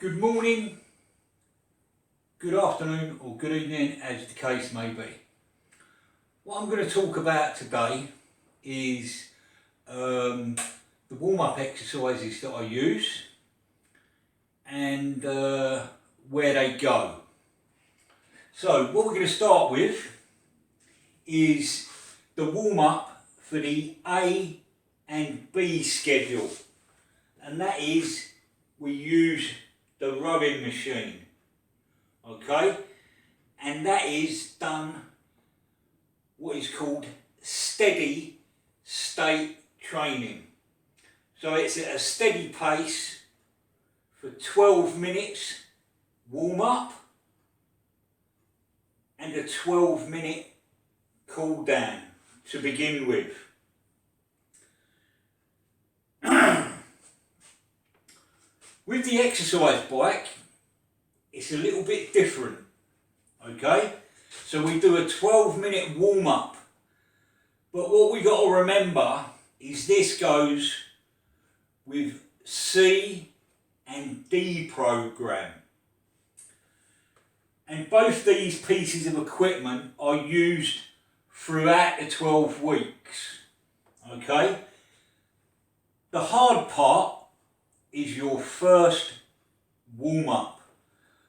Good morning, good afternoon or good evening as the case may be. What I'm going to talk about today is the warm-up exercises that I use and where they go. So what we're going to start with is the warm-up for the A and B schedule, and that is we use the rowing machine, okay, and that is done what is called steady state training. So it's at a steady pace for 12 minutes warm up and a 12-minute cool down to begin with. With the exercise bike, it's a little bit different, okay? So we do a 12-minute warm-up, but what we got to remember is this goes with C and D program. And both these pieces of equipment are used throughout the 12 weeks, okay? The hard part is your first warm-up.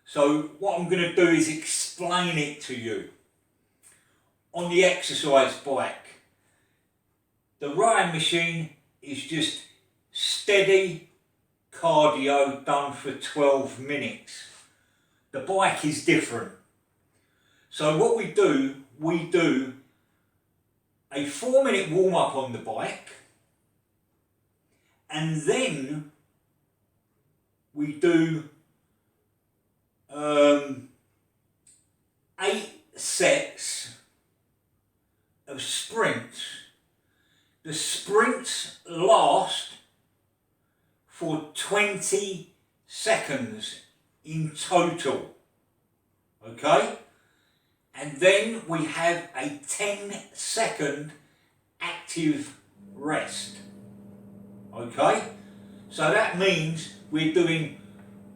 So what I'm going to do is explain it to you. On the exercise bike, the rowing machine is just steady cardio done for 12 minutes. The bike is different. So what we do a 4-minute warm-up on the bike, and then we do 8 sets of sprints. The sprints last for 20 seconds in total, okay? And then we have a 10-second active rest, okay? So that means we're doing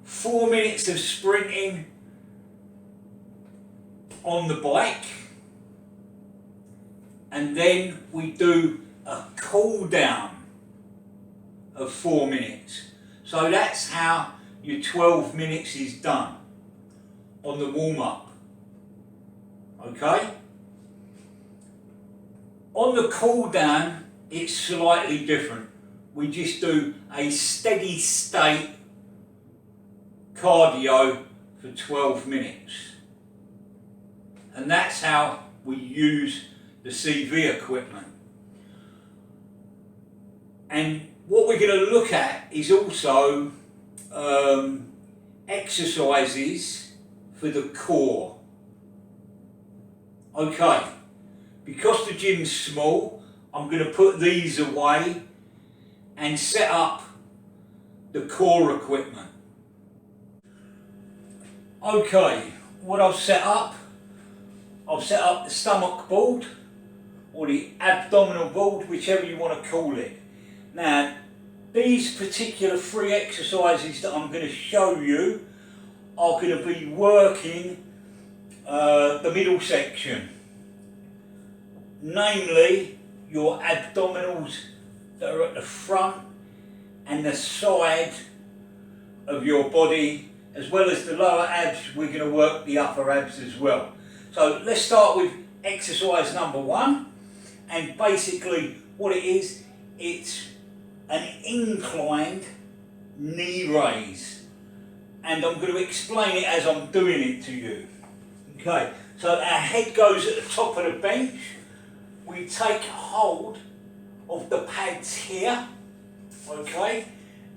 4 minutes of sprinting on the bike, and then we do a cool down of 4 minutes. So that's how your 12 minutes is done on the warm-up, okay? On the cool down, it's slightly different. We just do a steady state cardio for 12 minutes. And that's how we use the CV equipment. And what we're going to look at is also exercises for the core. Okay, because the gym's small, I'm going to put these away and set up the core equipment. Okay, what I've set up the stomach board or the abdominal board, whichever you want to call it. Now, these particular 3 exercises that I'm going to show you are going to be working the middle section, namely your abdominals that are at the front and the side of your body, as well as the lower abs. We're going to work the upper abs as well. So let's start with exercise number 1, and basically what it is, it's an inclined knee raise, and I'm going to explain it as I'm doing it to you. Okay, so our head goes at the top of the bench, we take hold of the pads here, okay,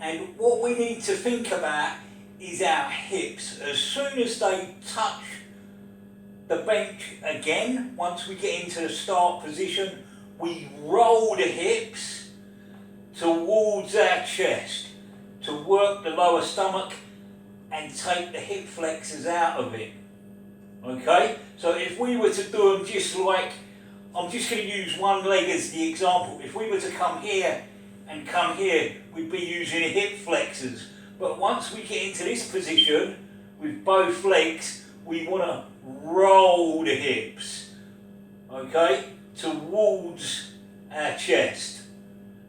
and what we need to think about is our hips. As soon as they touch the bench again, once we get into the start position, we roll the hips towards our chest to work the lower stomach and take the hip flexors out of it. Okay, so if we were to do them just like, I'm just going to use one leg as the example. If we were to come here and come here, we'd be using hip flexors. But once we get into this position with both legs, we want to roll the hips, okay, towards our chest.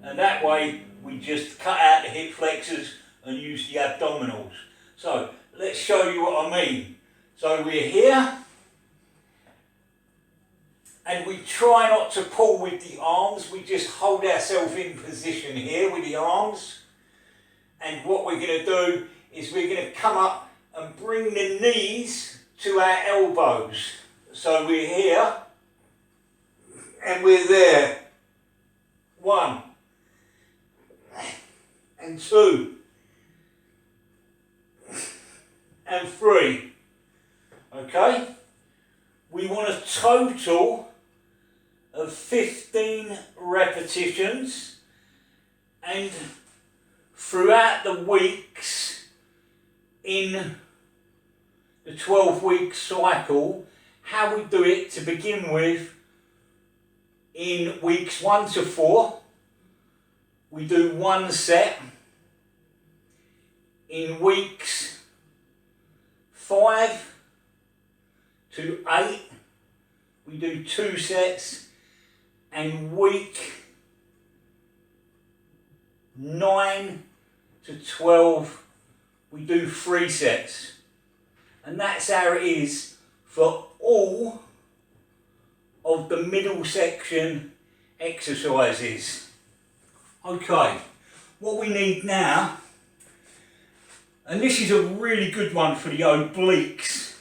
And that way we just cut out the hip flexors and use the abdominals. So let's show you what I mean. So we're here, and we try not to pull with the arms, we just hold ourselves in position here with the arms. And what we're going to do is we're going to come up and bring the knees to our elbows. So we're here, and we're there. 1 and 2 and 3. Okay? We want a total of 15 repetitions, and throughout the weeks in the 12-week cycle, how we do it to begin with, in weeks 1 to 4, we do 1 set. In weeks 5 to 8, we do 2 sets, and week 9 to 12, we do 3 sets. And that's how it is for all of the middle section exercises. Okay, what we need now, and this is a really good one for the obliques.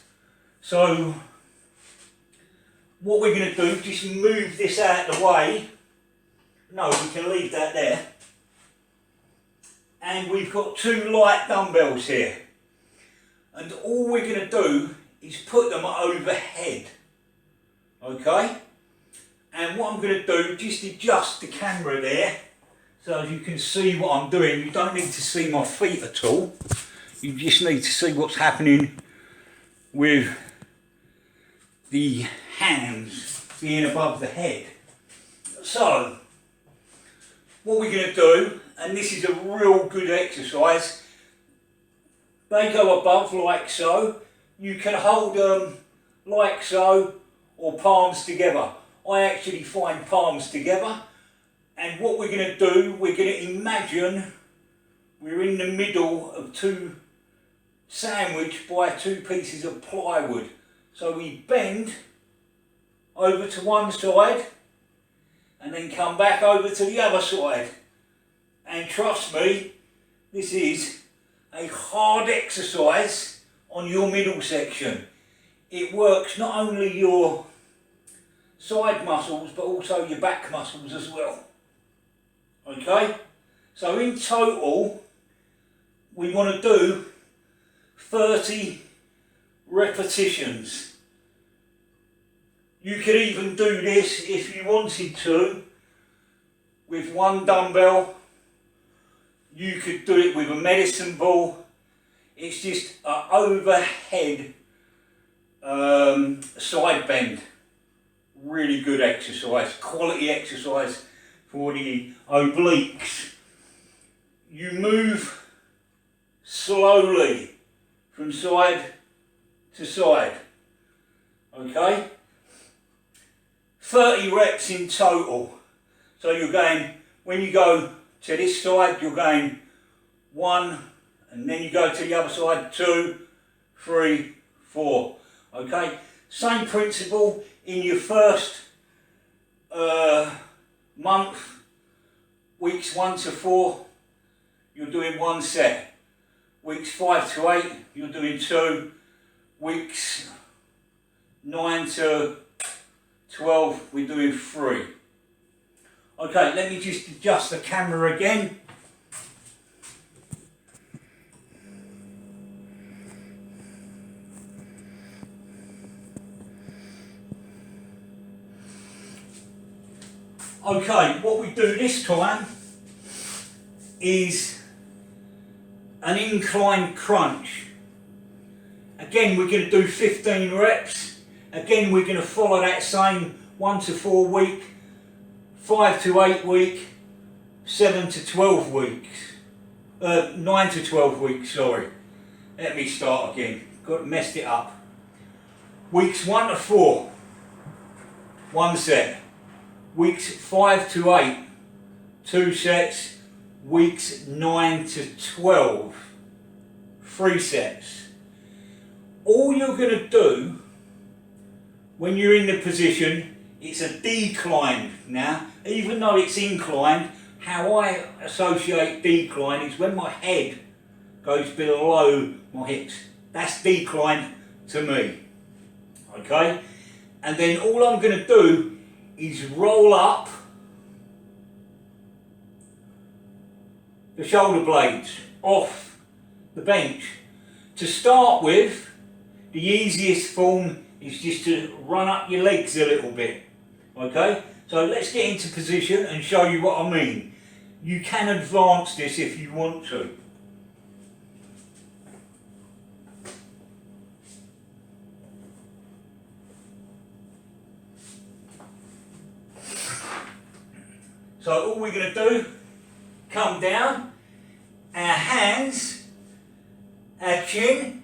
So what we're going to do, just move this out of the way. No, we can leave that there. And we've got 2 light dumbbells here. And all we're going to do is put them overhead. Okay? And what I'm going to do, just adjust the camera there, so as you can see what I'm doing. You don't need to see my feet at all. You just need to see what's happening with the hands being above the head. So, what we're going to do, and this is a real good exercise, they go above like so. You can hold them like so, or palms together. I actually find palms together. And what we're going to do, we're going to imagine we're in the middle of 2 sandwiched by 2 pieces of plywood. So we bend over to one side and then come back over to the other side. And trust me, this is a hard exercise on your middle section. It works not only your side muscles but also your back muscles as well. Okay? So in total, we want to do 30 repetitions. You could even do this, if you wanted to, with 1 dumbbell. You could do it with a medicine ball. It's just an overhead side bend. Really good exercise, quality exercise for the obliques. You move slowly from side to side. Okay? 30 reps in total. So you're going, when you go to this side, you're going 1, and then you go to the other side, 2, 3, 4. Okay? Same principle in your first month, weeks 1 to 4, you're doing 1 set. Weeks 5 to 8, you're doing 2. Weeks 9 to 12, we're doing 3. Okay, let me just adjust the camera again. Okay, what we do this time is an incline crunch. Again, we're going to do 15 reps. Again, we're going to follow that same 1 to 4 week, 5 to 8 week, 7 to 12 weeks. 9 to 12 weeks, sorry. Let me start again. Messed it up. Weeks 1 to 4, 1 set. Weeks 5 to 8, 2 sets. Weeks 9 to 12, 3 sets. All you're going to do when you're in the position, it's a decline now. Even though it's inclined, how I associate decline is when my head goes below my hips. That's decline to me. Okay? And then all I'm going to do is roll up the shoulder blades off the bench. To start with, the easiest form is just to run up your legs a little bit. Okay? So let's get into position and show you what I mean. You can advance this if you want to. So all we're going to do, come down, our hands, our chin,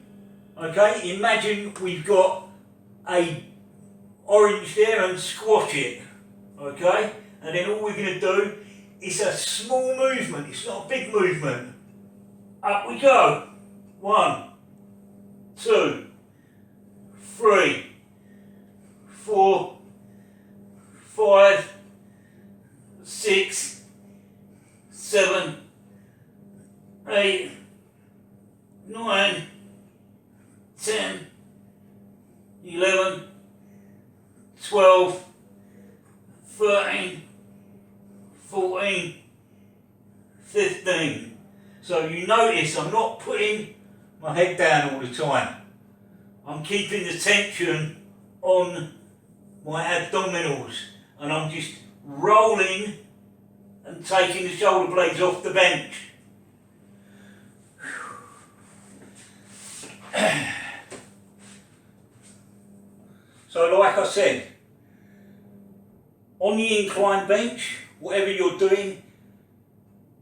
okay, imagine we've got a orange there and squash it, okay, and then all we're going to do is a small movement, it's not a big movement. Up we go. 1, 2, 3, 4, 5, 6, 7, 8, 9, 10, 11, 12, 13, 14, 15. So you notice I'm not putting my head down all the time. I'm keeping the tension on my abdominals and I'm just rolling and taking the shoulder blades off the bench. So like I said, on the incline bench, whatever you're doing,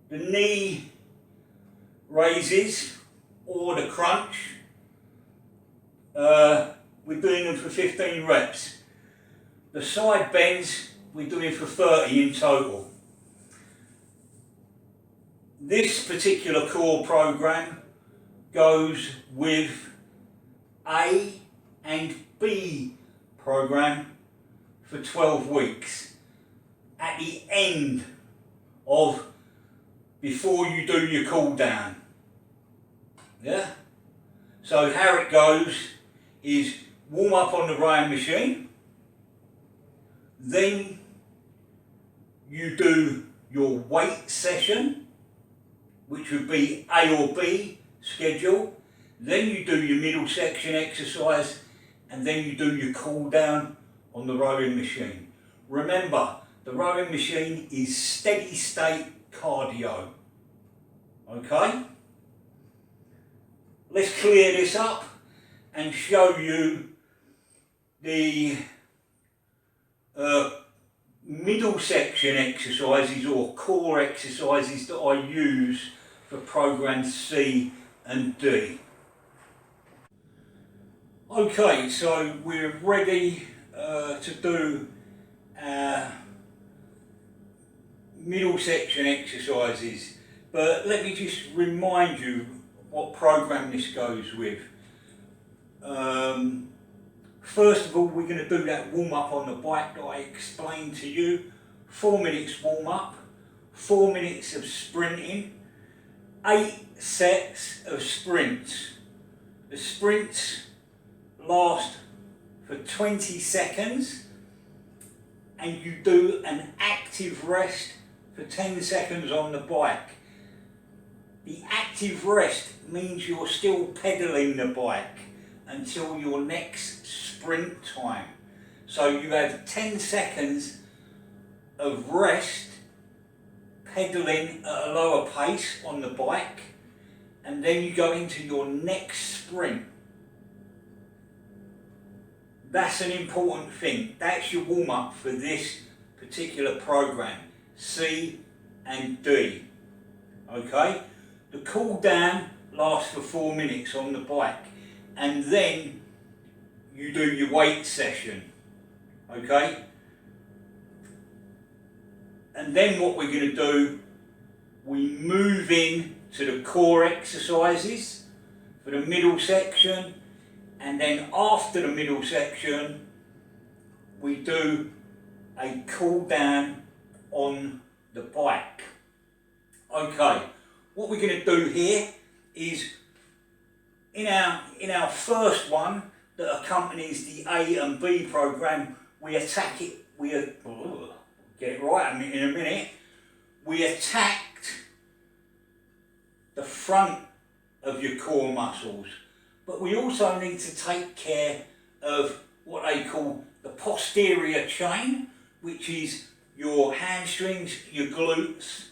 the knee raises or the crunch, we're doing them for 15 reps. The side bends, we're doing for 30 in total. This particular core program goes with A and B program for 12 weeks. At the end of, before you do your cool down. Yeah? So how it goes is warm up on the rowing machine, then you do your weight session, which would be A or B schedule, then you do your middle section exercise, and then you do your cool down on the rowing machine. Remember, the rowing machine is steady state cardio. Okay? Let's clear this up and show you the middle section exercises or core exercises that I use for programs C and D. Okay, so we're ready to do our middle section exercises, but let me just remind you what program this goes with. First of all, we're going to do that warm up on the bike that I explained to you. 4 minutes warm up, 4 minutes of sprinting, 8 sets of sprints. The sprints last for 20 seconds and you do an active rest for 10 seconds on the bike. The active rest means you're still pedaling the bike until your next sprint time. So you have 10 seconds of rest, pedaling at a lower pace on the bike, and then you go into your next sprint. That's an important thing. That's your warm-up for this particular program, C and D. Okay? The cool down lasts for 4 minutes on the bike, and then you do your weight session, okay? And then what we're going to do, we move in to the core exercises for the middle section, and then after the middle section we do a cool down on the bike. Okay, what we're going to do here is in our first one that accompanies the A and B program, we attack it, get it right in a minute, we attacked the front of your core muscles, but we also need to take care of what they call the posterior chain, which is your hamstrings, your glutes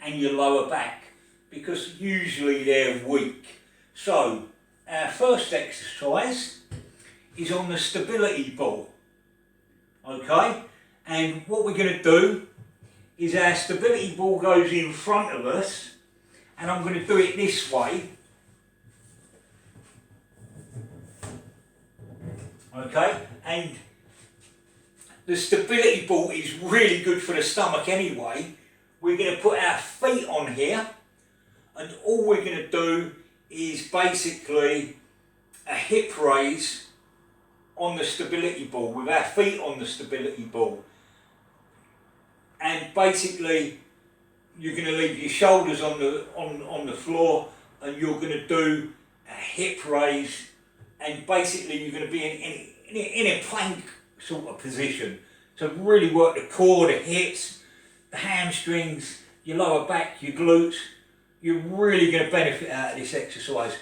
and your lower back, because usually they're weak. So our first exercise is on the stability ball, okay? And what we're going to do is our stability ball goes in front of us, and I'm going to do it this way, okay? And the stability ball is really good for the stomach anyway. We're going to put our feet on here, and all we're going to do is basically a hip raise on the stability ball, with our feet on the stability ball. And basically you're going to leave your shoulders on the floor, and you're going to do a hip raise, and basically you're going to be in a plank sort of position. So really work the core, the hips, the hamstrings, your lower back, your glutes. You're really going to benefit out of this exercise.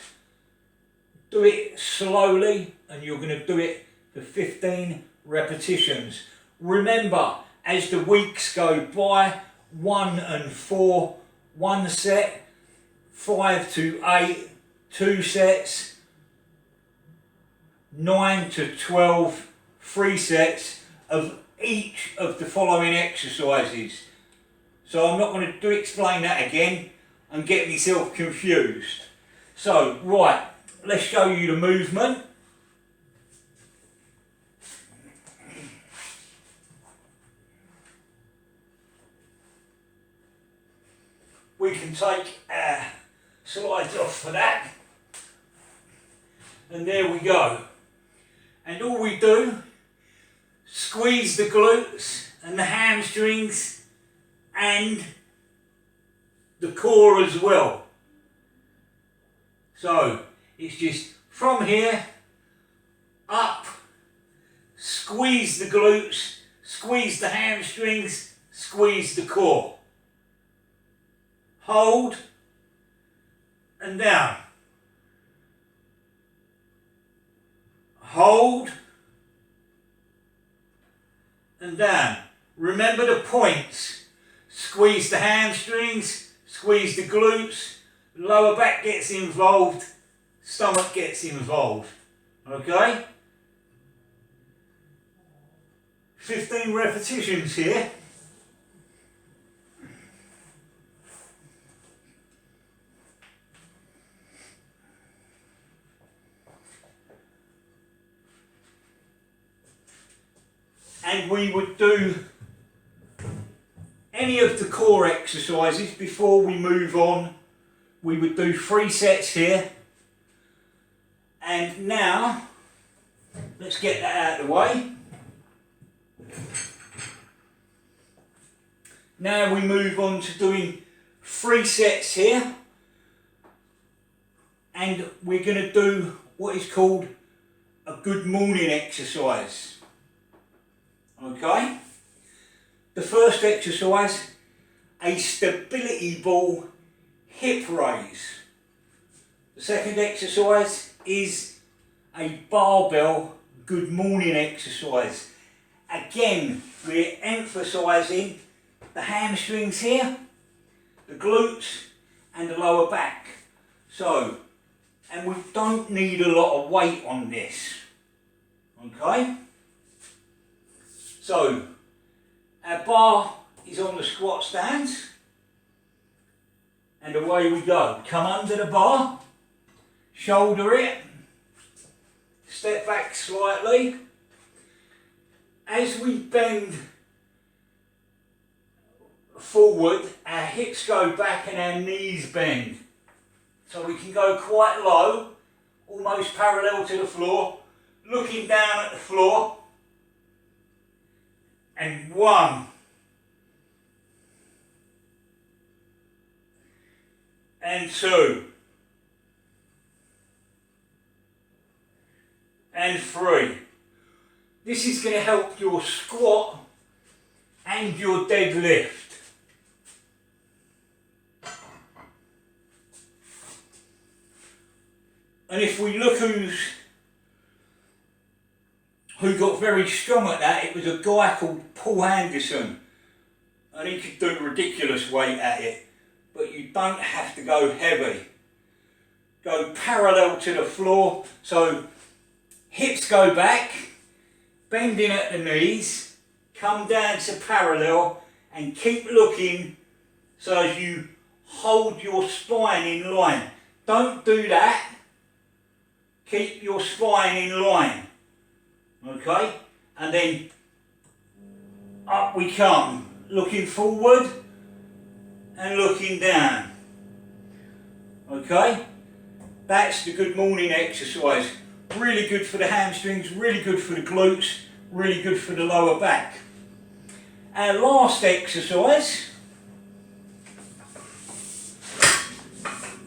Do it slowly, and you're going to do it for 15 repetitions. Remember, as the weeks go by, 1 and 4, 1 set, 5 to 8, 2 sets, 9 to 12, 3 sets of each of the following exercises. So I'm not going to explain that again and get myself confused. So, right, let's show you the movement. We can take our slides off for that, and there we go. And all we do, squeeze the glutes and the hamstrings and the core as well. So it's just from here up, squeeze the glutes, squeeze the hamstrings, squeeze the core. Hold and down. Hold and down. Remember the points. Squeeze the hamstrings, squeeze the glutes, lower back gets involved, stomach gets involved. Okay? 15 repetitions here. And we would do any of the core exercises before we move on. We would do 3 sets here. And now, let's get that out of the way. Now we move on to doing 3 sets here. And we're going to do what is called a good morning exercise. Okay? The first exercise, a stability ball hip raise. The second exercise is a barbell good morning exercise. Again, we're emphasising the hamstrings here, the glutes and the lower back. So, and we don't need a lot of weight on this. Okay? So, our bar is on the squat stance, and away we go. Come under the bar, shoulder it, step back slightly. As we bend forward, our hips go back and our knees bend. So we can go quite low, almost parallel to the floor, looking down at the floor. And 1. And 2. And 3. This is going to help your squat and your deadlift. And if we look who got very strong at that, it was a guy called Paul Anderson. And he could do ridiculous weight at it. But you don't have to go heavy. Go parallel to the floor. So hips go back, bending at the knees, come down to parallel and keep looking so as you hold your spine in line. Don't do that. Keep your spine in line. Okay? And then up we come. Looking forward and looking down. Okay? That's the good morning exercise. Really good for the hamstrings, really good for the glutes, really good for the lower back. Our last exercise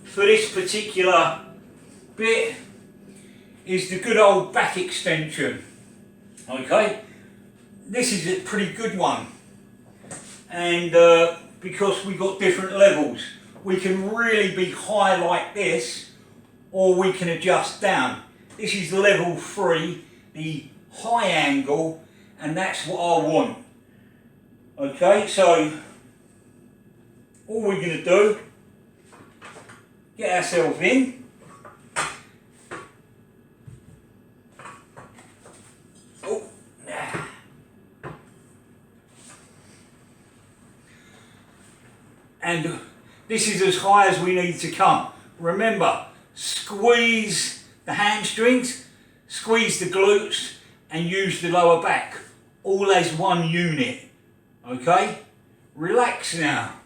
for this particular bit is the good old back extension. Okay, this is a pretty good one, and because we've got different levels, we can really be high like this, or we can adjust down. This is level 3, the high angle, and that's what I want. Okay, so all we're going to do, get ourselves in. Oh. And this is as high as we need to come. Remember, squeeze the hamstrings, squeeze the glutes, and use the lower back, all as one unit. Okay? Relax now.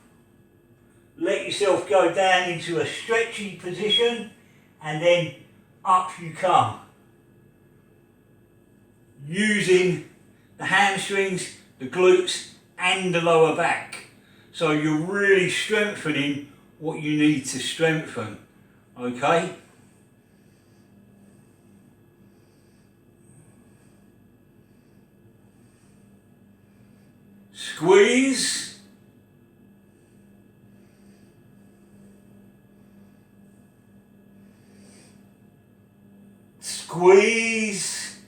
Let yourself go down into a stretchy position, and then up you come. Using the hamstrings, the glutes, and the lower back. So you're really strengthening what you need to strengthen. Okay? Squeeze. Squeeze.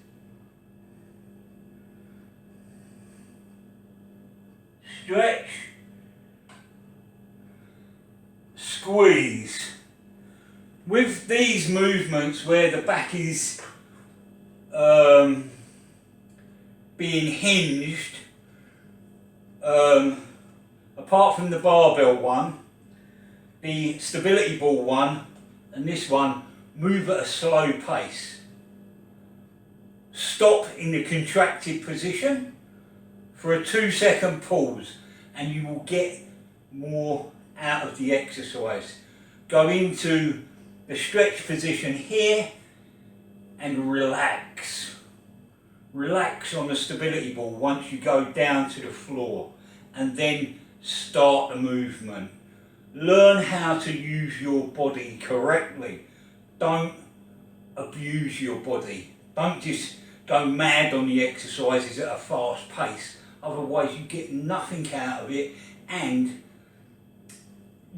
Stretch. Squeeze. With these movements where the back is being hinged, apart from the barbell one, the stability ball one and this one, move at a slow pace. Stop in the contracted position for a 2-second pause, and you will get more out of the exercise. Go into the stretch position here and relax. Relax on the stability ball once you go down to the floor, and then start the movement. Learn how to use your body correctly. Don't abuse your body. Don't just go mad on the exercises at a fast pace. Otherwise you get nothing out of it, and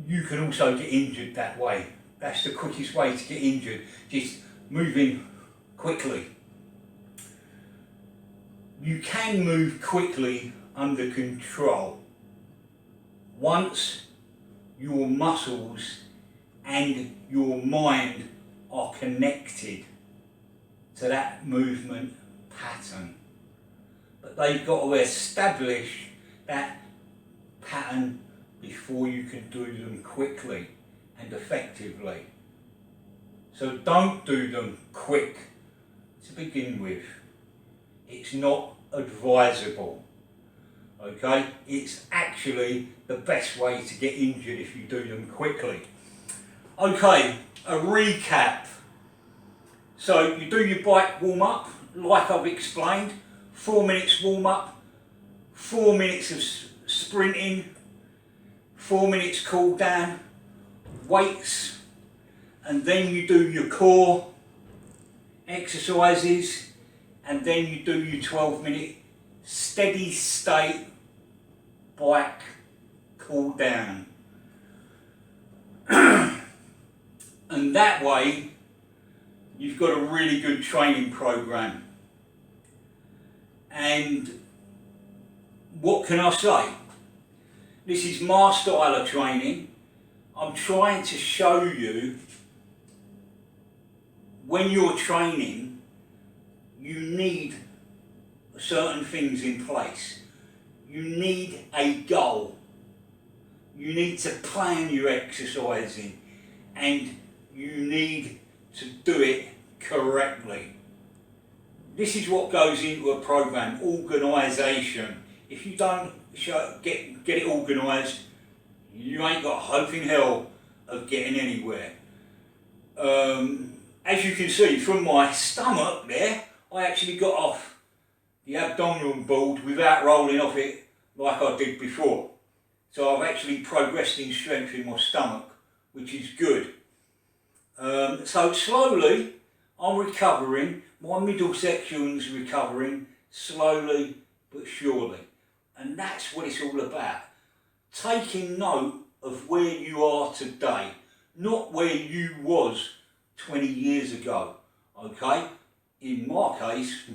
you can also get injured that way. That's the quickest way to get injured, just moving quickly. You can move quickly under control once your muscles and your mind are connected to that movement pattern. But they've got to establish that pattern before you can do them quickly and effectively. So don't do them quick to begin with. It's not advisable. Okay, it's actually the best way to get injured if you do them quickly. Okay, a recap. So you do your bike warm up, like I've explained. 4 minutes warm up, 4 minutes of sprinting, 4 minutes cool down, weights, and then you do your core exercises, and then you do your 12-minute steady state bike cool down. And that way you've got a really good training program. And what can I say? This is my style of training. I'm trying to show you when you're training, you need certain things in place. You need a goal. You need to plan your exercising, and you need to do it correctly. This is what goes into a program: organisation. If you don't get it organised, you ain't got hope in hell of getting anywhere. As you can see from my stomach there, I actually got off the abdominal board without rolling off it like I did before. So I've actually progressed in strength in my stomach, which is good. So slowly I'm recovering, my middle section's recovering, slowly but surely. And that's what it's all about. Taking note of where you are today, not where you was 20 years ago, okay? In my case,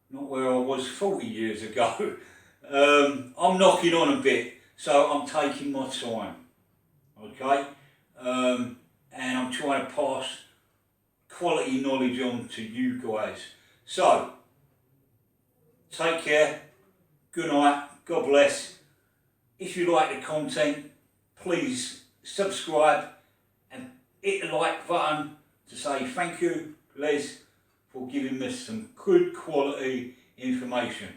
not where I was 40 years ago. I'm knocking on a bit, so I'm taking my time, okay? And I'm trying to pass quality knowledge on to you guys. So, take care, good night, God bless. If you like the content, please subscribe and hit the like button to say thank you, Les, for giving us some good quality information.